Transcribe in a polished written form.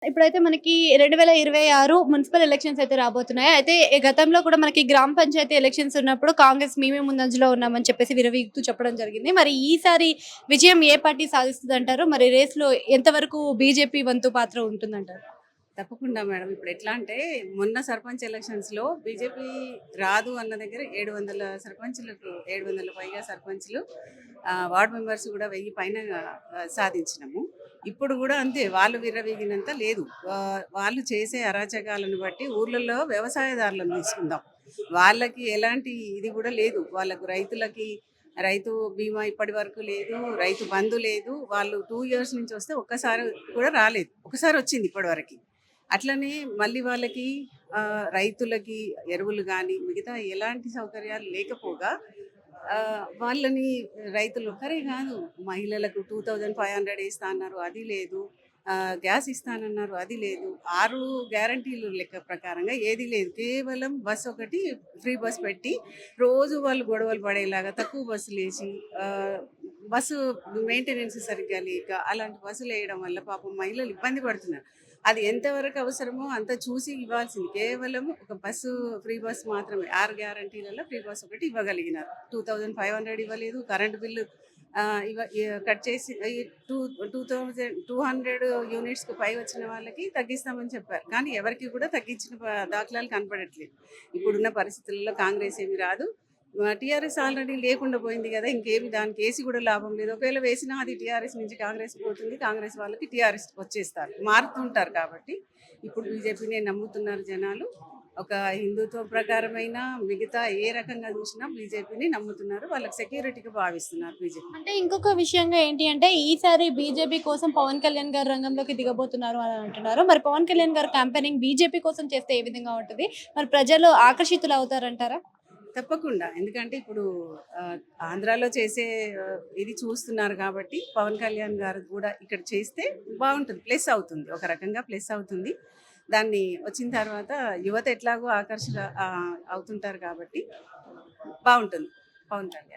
ఇప్పుడైతే మనకి 2026 municipal elections అయితే రాబోతున్నాయి. అయితే గతంలో కూడా మనకి గ్రామ పంచాయతీ ఎలక్షన్స్ ఉన్నప్పుడు కాంగ్రెస్ మేమే ముందంజలో ఉన్నామని చెప్పేసి విరవీగుతూ చెప్పడం జరిగింది. మరి ఈసారి విజయం ఏ పార్టీ సాధిస్తదంటారు? మరి రేస్‌లో ఎంతవరకు బీజేపీ వంతు పాత్ర ఉంటుందంటారు? తప్పకుండా మేడం. ఇప్పుడు ఎట్లా అంటే మొన్న సర్పంచ్ ఎలక్షన్స్‌లో బీజేపీ రాదు అన్న దగ్గర 700 సర్పంచులకు 700 పైగా సర్పంచులు వార్డ్ మెంబర్స్ కూడా 1000 పైన సాధించినాము. ఇప్పుడు కూడా అంతే వాళ్ళు విర్రవీగినంత లేదు. వాళ్ళు చేసే అరాచకాలను బట్టి ఊర్లలో వ్యవసాయదారులను తీసుకుందాం. వాళ్ళకి ఎలాంటి ఇది కూడా లేదు. వాళ్ళకు రైతులకి రైతు బీమా ఇప్పటి వరకు లేదు. రైతు బంధు లేదు. వాళ్ళు 2 ఇయర్స్ నుంచి వస్తే ఒక్కసారి కూడా రాలేదు. ఒకసారి వచ్చింది ఇప్పటివరకి. అట్లనే మళ్ళీ వాళ్ళకి రైతులకి ఎరువులు కానీ మిగతా ఎలాంటి సౌకర్యాలు లేకపోగా వాళ్ళని రైతులు ఒక్కరే కాదు, మహిళలకు 2500 ఇస్తా అన్నారు, అది లేదు. గ్యాస్ ఇస్తానన్నారు, అది లేదు. 6 గ్యారంటీలు లెక్క ప్రకారంగా ఏది లేదు. కేవలం బస్ ఒకటి ఫ్రీ బస్ పెట్టి రోజు వాళ్ళు గొడవలు పడేలాగా తక్కువ బస్సులు వేసి బస్సు మెయింటెనెన్స్ సరిగ్గా లేక అలాంటి బస్సులు వేయడం వల్ల పాపం మహిళలు ఇబ్బంది పడుతున్నారు. అది ఎంతవరకు అవసరమో అంత చూసి ఇవ్వాల్సింది. కేవలం ఒక బస్సు ఫ్రీ బస్ మాత్రమే 6 గ్యారంటీలలో ఫ్రీ బస్ ఒకటి ఇవ్వగలిగినారు. 2500 ఇవ్వలేదు. కరెంటు బిల్లు కట్ చేసి ఈ 200 యూనిట్స్‌కి పై వచ్చిన వాళ్ళకి తగ్గిస్తామని చెప్పారు. కానీ ఎవరికి కూడా తగ్గించిన దాఖలాలు కనపడట్లేదు. ఇప్పుడున్న పరిస్థితుల్లో కాంగ్రెస్ ఏమి రాదు. టీఆర్ఎస్ ఆల్రెడీ లేకుండా పోయింది కదా! ఇంకేమి దానికి ఏసి కూడా లాభం లేదు. ఒకవేళ వేసినా అది టీఆర్ఎస్ నుంచి కాంగ్రెస్ పోతుంది. కాంగ్రెస్ వాళ్ళకి టీఆర్ఎస్ వచ్చేస్తారు. మారుతుంటారు కాబట్టి ఇప్పుడు బీజేపీనే నమ్ముతున్నారు జనాలు. ఒక హిందుత్వ ప్రకారమైన మిగతా ఏ రకంగా చూసినా బీజేపీని నమ్ముతున్నారు. వాళ్ళకి సెక్యూరిటీగా భావిస్తున్నారు బీజేపీ. అంటే ఇంకొక విషయంగా ఏంటి అంటే ఈసారి బీజేపీ కోసం పవన్ కళ్యాణ్ గారు రంగంలోకి దిగబోతున్నారు అని అంటున్నారు. మరి పవన్ కళ్యాణ్ గారు క్యాంపెయినింగ్ బీజేపీ కోసం చేస్తే ఏ విధంగా ఉంటది? మరి ప్రజలు ఆకర్షితులు అవుతారంటారా? తప్పకుండా. ఎందుకంటే ఇప్పుడు ఆంధ్రాలో చేసే ఇది చూస్తున్నారు కాబట్టి పవన్ కళ్యాణ్ గారు కూడా ఇక్కడ చేస్తే బాగుంటుంది. ప్లస్ అవుతుంది. ఒక రకంగా ప్లస్ అవుతుంది. దాన్ని వచ్చిన తర్వాత యువత ఎట్లాగో ఆకర్షణ అవుతుంటారు కాబట్టి బాగుంటుంది పవన్ కళ్యాణ్.